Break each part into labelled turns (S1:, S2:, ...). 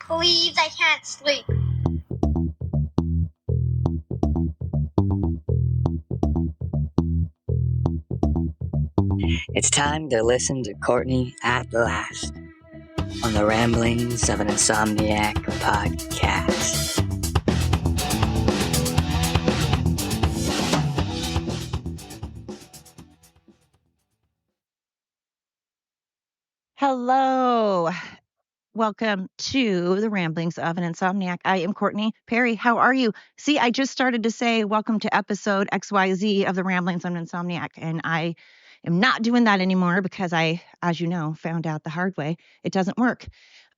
S1: Please, I can't sleep.
S2: It's time to listen to Courtney at last on the Ramblings of an Insomniac podcast.
S3: Hello. Welcome to the Ramblings of an Insomniac. I am Courtney Perry. How are you? See, I just started to say welcome to episode XYZ of the Ramblings of an Insomniac, and I am not doing that anymore because I, as you know, found out the hard way. It doesn't work.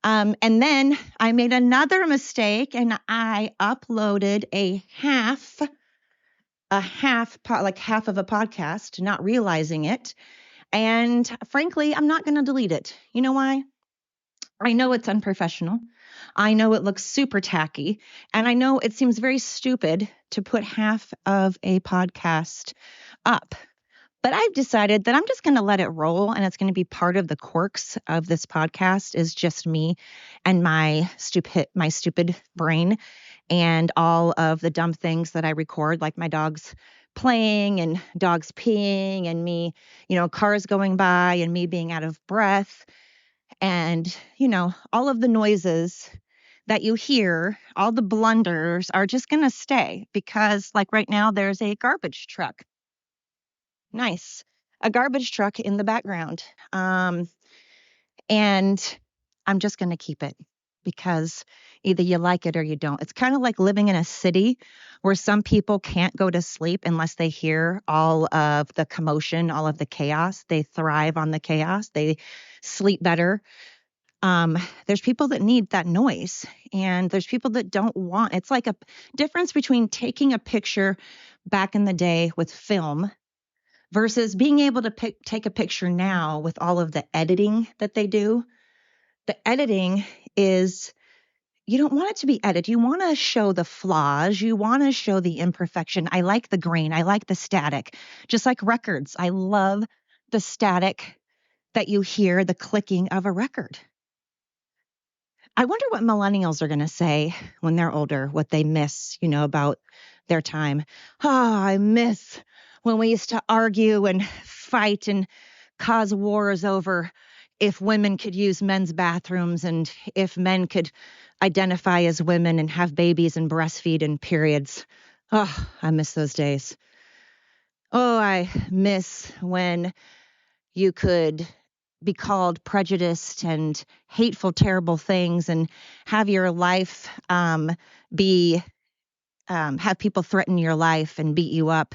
S3: And then I made another mistake and I uploaded half of a podcast, not realizing it. And frankly, I'm not going to delete it. You know why? I know it's unprofessional. I know it looks super tacky. And I know it seems very stupid to put half of a podcast up. But I've decided that I'm just going to let it roll, and it's going to be part of the quirks of this podcast is just me and my stupid brain and all of the dumb things that I record, like my dogs playing and dogs peeing and me, cars going by and me being out of breath. And, all of the noises that you hear, all the blunders are just going to stay because, like right now, there's a garbage truck. Nice. A garbage truck in the background. And I'm just going to keep it because either you like it or you don't. It's kind of like living in a city where some people can't go to sleep unless they hear all of the commotion, all of the chaos. They thrive on the chaos. They sleep better. There's people that need that noise, and there's people that don't want. It's like a difference between taking a picture back in the day with film versus being able to take a picture now with all of the editing that they do. The editing is, you don't want it to be edited. You want to show the flaws. You want to show the imperfection. I like the grain. I like the static. Just like records. I love the static that you hear, the clicking of a record. I wonder what millennials are going to say when they're older, what they miss, about their time. Oh, I miss when we used to argue and fight and cause wars over if women could use men's bathrooms and if men could identify as women and have babies and breastfeed in periods. Oh, I miss those days. Oh, I miss when you could be called prejudiced and hateful, terrible things and have your life have people threaten your life and beat you up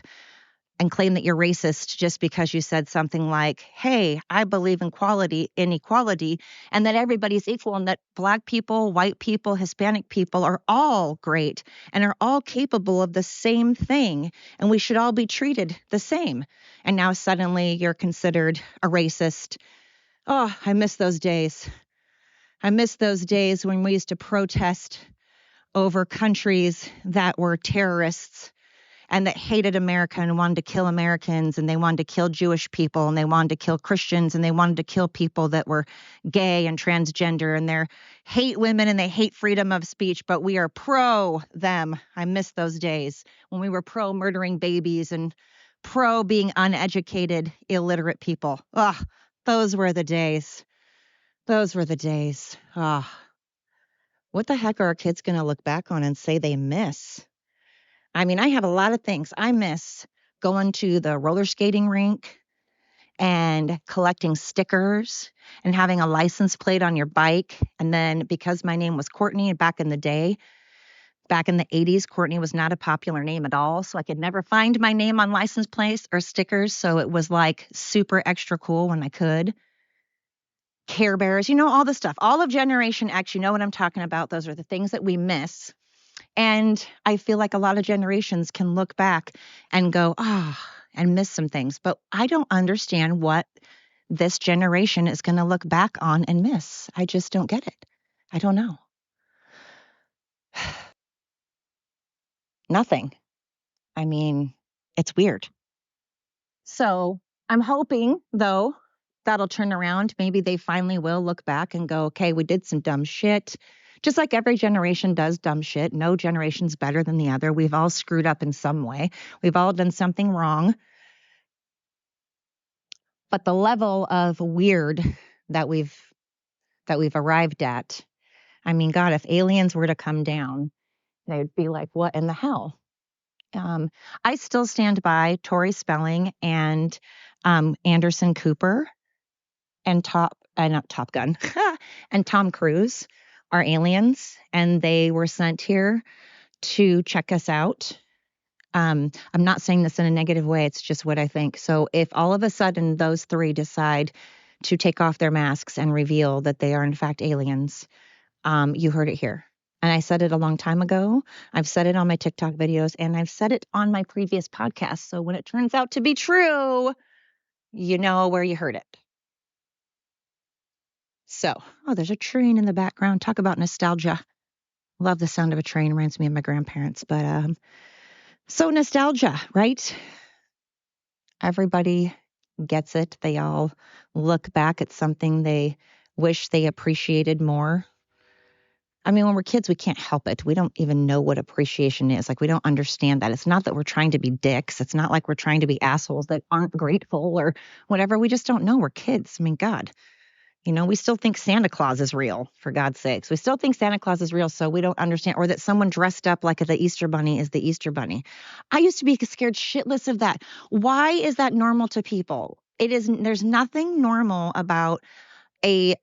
S3: and claim that you're racist just because you said something like, hey, I believe in equality, and that everybody's equal and that Black people, white people, Hispanic people are all great and are all capable of the same thing. And we should all be treated the same. And now suddenly you're considered a racist. Oh, I miss those days. I miss those days when we used to protest over countries that were terrorists and that hated America and wanted to kill Americans, and they wanted to kill Jewish people, and they wanted to kill Christians, and they wanted to kill people that were gay and transgender, and they hate women and they hate freedom of speech, but we are pro them. I miss those days when we were pro murdering babies and pro being uneducated, illiterate people. Ugh, those were the days. Those were the days. Ah, what the heck are our kids going to look back on and say they miss? I mean, I have a lot of things. I miss going to the roller skating rink and collecting stickers and having a license plate on your bike. And then because my name was Courtney back in the day, back in the 80s, Courtney was not a popular name at all. So I could never find my name on license plates or stickers. So it was like super extra cool when I could. Care Bears, all the stuff, all of Generation X, you know what I'm talking about. Those are the things that we miss. And I feel like a lot of generations can look back and go, and miss some things. But I don't understand what this generation is going to look back on and miss. I just don't get it. I don't know. Nothing. I mean, it's weird. So I'm hoping, though, that'll turn around. Maybe they finally will look back and go, okay, we did some dumb shit Just like every generation does dumb shit. No generation's better than the other. We've all screwed up in some way. We've all done something wrong. But the level of weird that we've arrived at, I mean, God, if aliens were to come down, they'd be like, what in the hell? I still stand by Tori Spelling and Anderson Cooper and not Top Gun and Tom Cruise are aliens, and they were sent here to check us out. I'm not saying this in a negative way. It's just what I think. So if all of a sudden those three decide to take off their masks and reveal that they are in fact aliens, you heard it here. And I said it a long time ago. I've said it on my TikTok videos, and I've said it on my previous podcast. So when it turns out to be true, you know where you heard it. So, there's a train in the background. Talk about nostalgia. Love the sound of a train. Reminds me of my grandparents. But so nostalgia, right? Everybody gets it. They all look back at something they wish they appreciated more. I mean, when we're kids, we can't help it. We don't even know what appreciation is. Like, we don't understand that. It's not that we're trying to be dicks. It's not like we're trying to be assholes that aren't grateful or whatever. We just don't know. We're kids. I mean, God, we still think Santa Claus is real, for God's sakes. We still think Santa Claus is real, so we don't understand. Or that someone dressed up like the Easter Bunny is the Easter Bunny. I used to be scared shitless of that. Why is that normal to people? There's nothing normal about a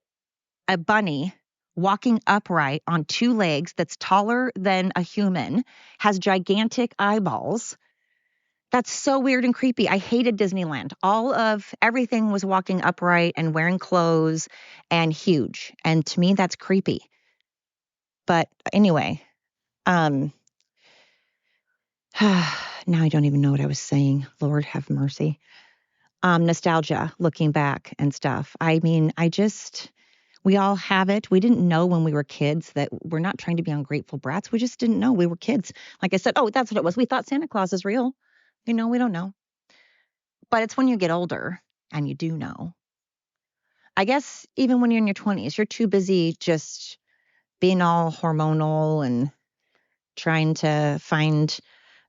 S3: bunny walking upright on two legs that's taller than a human, has gigantic eyeballs. That's so weird and creepy. I hated Disneyland. Everything was walking upright and wearing clothes and huge. And to me, that's creepy. But anyway, now I don't even know what I was saying. Lord have mercy. Nostalgia, looking back and stuff. I mean, we all have it. We didn't know when we were kids that we're not trying to be ungrateful brats. We just didn't know. We were kids. Like I said, that's what it was. We thought Santa Claus is real. We don't know. But it's when you get older and you do know. I guess even when you're in your 20s, you're too busy just being all hormonal and trying to find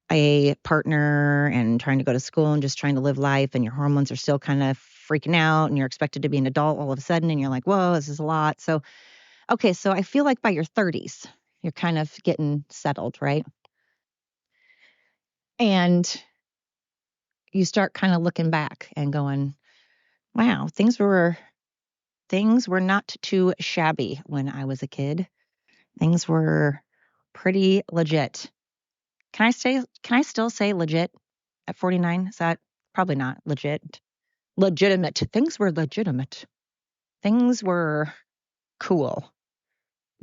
S3: a partner and trying to go to school and just trying to live life, and your hormones are still kind of freaking out, and you're expected to be an adult all of a sudden, and you're like, whoa, this is a lot. So I feel like by your 30s, you're kind of getting settled, right? And you start kind of looking back and going, wow, things were not too shabby when I was a kid. Things were pretty legit. Can I still say legit at 49? Is that probably not legit? Legitimate. Things were legitimate. Things were cool,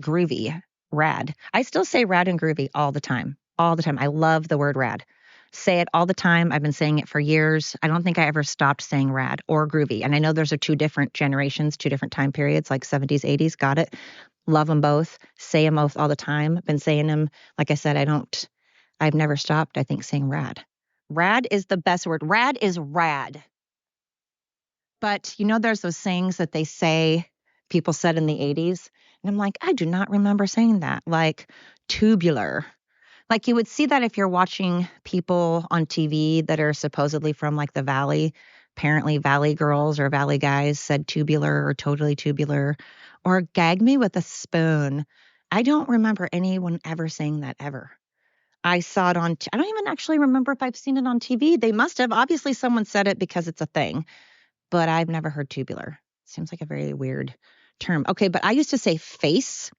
S3: groovy, rad. I still say rad and groovy all the time. All the time. I love the word rad. Say it all the time. I've been saying it for years. I don't think I ever stopped saying rad or groovy. And I know those are two different generations, two different time periods, like 70s, 80s. Got it. Love them both. Say them both all the time. Been saying them. Like I said, I've never stopped, I think, saying rad. Rad is the best word. Rad is rad. But there's those sayings that people said in the 80s. And I'm like, I do not remember saying that. Like tubular. Like you would see that if you're watching people on TV that are supposedly from like the Valley. Apparently Valley girls or Valley guys said tubular or totally tubular or gag me with a spoon. I don't remember anyone ever saying that ever. I saw it I don't even actually remember if I've seen it on TV. They must have. Obviously someone said it because it's a thing, but I've never heard tubular. Seems like a very weird term. Okay, but I used to say face.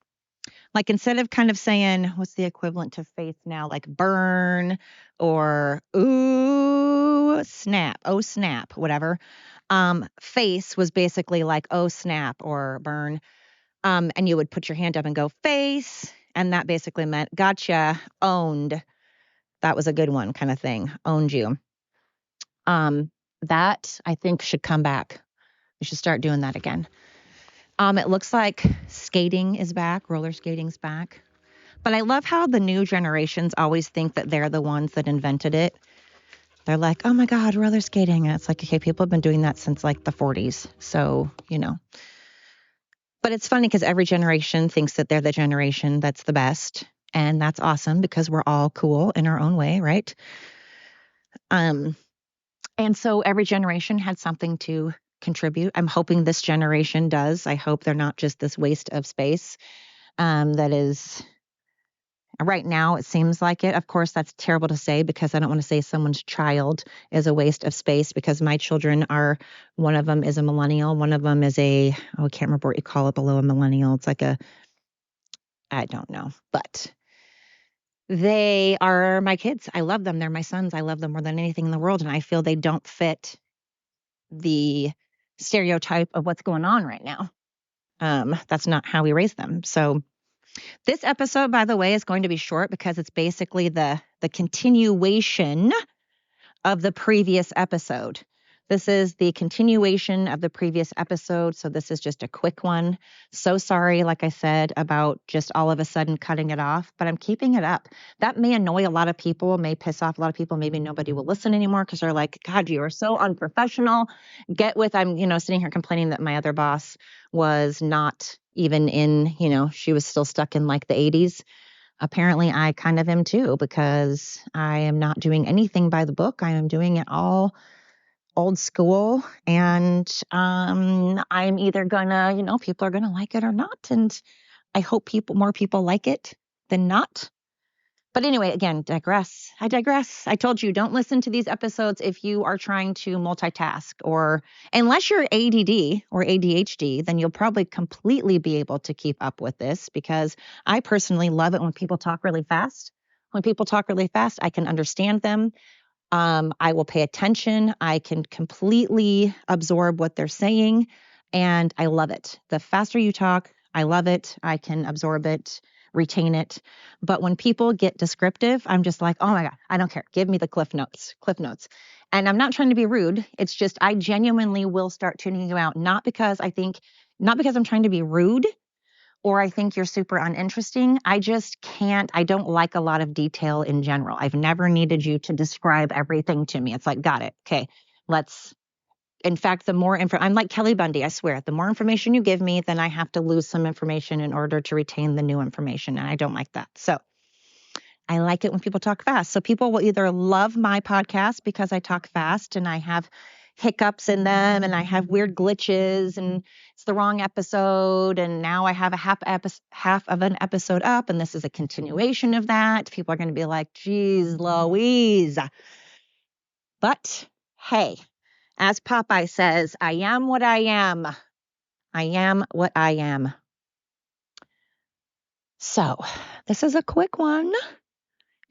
S3: Like instead of kind of saying, what's the equivalent to face now? Like burn or ooh, snap, oh snap, whatever. Face was basically like, oh snap or burn. And you would put your hand up and go face. And that basically meant gotcha, owned. That was a good one kind of thing. Owned you. That I think should come back. We should start doing that again. It looks like skating is back. Roller skating's back. But I love how the new generations always think that they're the ones that invented it. They're like, oh my God, roller skating. And it's like, okay, people have been doing that since like the 40s. So, But it's funny because every generation thinks that they're the generation that's the best. And that's awesome because we're all cool in our own way, right? And so every generation had something to contribute. I'm hoping this generation does. I hope they're not just this waste of space that is right now. It seems like it. Of course, that's terrible to say because I don't want to say someone's child is a waste of space because my children are, one of them is a millennial. One of them is I can't remember what you call it below a millennial. It's like I don't know, but they are my kids. I love them. They're my sons. I love them more than anything in the world. And I feel they don't fit the stereotype of what's going on right now. That's not how we raise them. So this episode, by the way, is going to be short because it's basically the continuation of the previous episode. This is the continuation of the previous episode. So this is just a quick one. So sorry, like I said, about just all of a sudden cutting it off, but I'm keeping it up. That may annoy a lot of people, may piss off a lot of people. Maybe nobody will listen anymore because they're like, God, you are so unprofessional. Get with, I'm, sitting here complaining that my other boss was not even in, she was still stuck in like the 80s. Apparently, I kind of am too, because I am not doing anything by the book. I am doing it all old school. And I'm either gonna, people are gonna like it or not. And I hope more people like it than not. But anyway, again, I digress. I told you, don't listen to these episodes if you are trying to multitask, or unless you're ADD or ADHD, then you'll probably completely be able to keep up with this, because I personally love it when people talk really fast. When people talk really fast, I can understand them. I will pay attention. I can completely absorb what they're saying, and I love it. The faster you talk, I love it. I can absorb it, retain it. But when people get descriptive, I'm just like, oh my God, I don't care. Give me the cliff notes. And I'm not trying to be rude. It's just I genuinely will start tuning you out, not because I'm trying to be rude, or I think you're super uninteresting. I just can't. I don't like a lot of detail in general. I've never needed you to describe everything to me. It's like, got it. Okay, in fact, the more info, I'm like Kelly Bundy, I swear, the more information you give me, then I have to lose some information in order to retain the new information. And I don't like that. So I like it when people talk fast. So people will either love my podcast because I talk fast and I have hiccups in them and I have weird glitches and it's the wrong episode. And now I have a half of an episode up and this is a continuation of that. People are going to be like, geez, Louise. But hey, as Popeye says, I am what I am. I am what I am. So this is a quick one.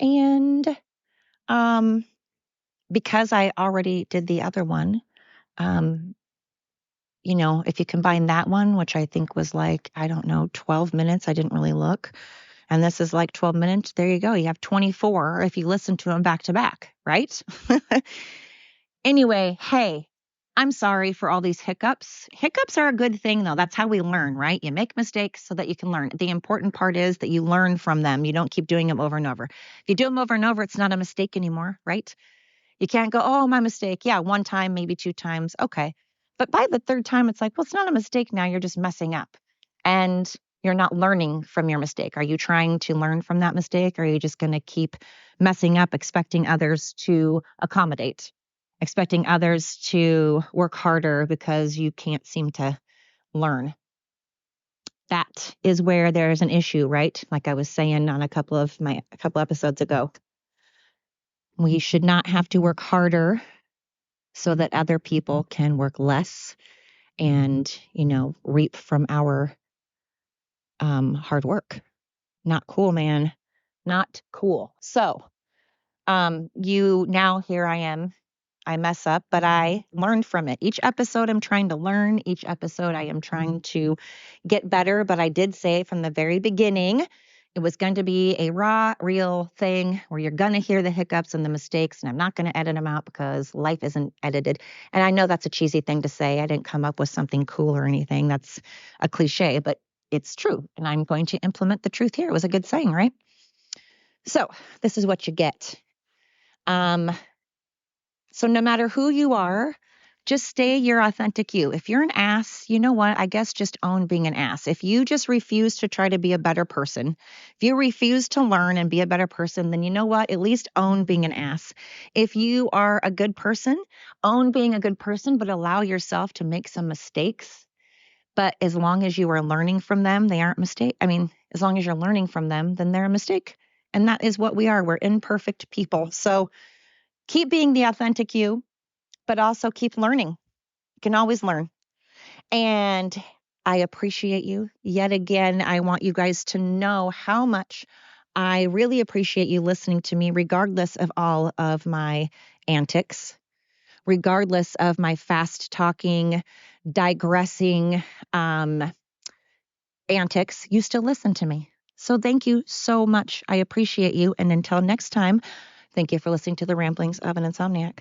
S3: And because I already did the other one, if you combine that one, which I think was like, I don't know, 12 minutes, I didn't really look. And this is like 12 minutes. There you go. You have 24 if you listen to them back to back, right? Anyway, hey, I'm sorry for all these hiccups. Hiccups are a good thing, though. That's how we learn, right? You make mistakes so that you can learn. The important part is that you learn from them. You don't keep doing them over and over. If you do them over and over, it's not a mistake anymore, right? You can't go, oh, my mistake. Yeah, one time, maybe two times. Okay. But by the third time, it's like, well, it's not a mistake now. You're just messing up. And you're not learning from your mistake. Are you trying to learn from that mistake? Or are you just going to keep messing up, expecting others to accommodate, expecting others to work harder because you can't seem to learn? That is where there's an issue, right? Like I was saying on a couple episodes ago. We should not have to work harder so that other people can work less and, reap from our hard work. Not cool, man. Not cool. So, here I am. I mess up, but I learned from it. Each episode I'm trying to learn. Each episode I am trying to get better. But I did say from the very beginning, it was going to be a raw, real thing where you're going to hear the hiccups and the mistakes, and I'm not going to edit them out because life isn't edited. And I know that's a cheesy thing to say. I didn't come up with something cool or anything. That's a cliche, but it's true. And I'm going to implement the truth here. It was a good saying, right? So this is what you get. So no matter who you are, Just stay your authentic you. If you're an ass, you know what? I guess just own being an ass. If you just refuse to try to be a better person, if you refuse to learn and be a better person, then you know what? At least own being an ass. If you are a good person, own being a good person, but allow yourself to make some mistakes. But as long as you are learning from them, they aren't mistake. I mean, as long as you're learning from them, then they're a mistake. And that is what we are. We're imperfect people. So keep being the authentic you, but also keep learning. You can always learn. And I appreciate you. Yet again, I want you guys to know how much I really appreciate you listening to me, regardless of all of my antics, regardless of my fast talking, digressing antics. You still listen to me. So thank you so much. I appreciate you. And until next time, thank you for listening to the ramblings of an insomniac.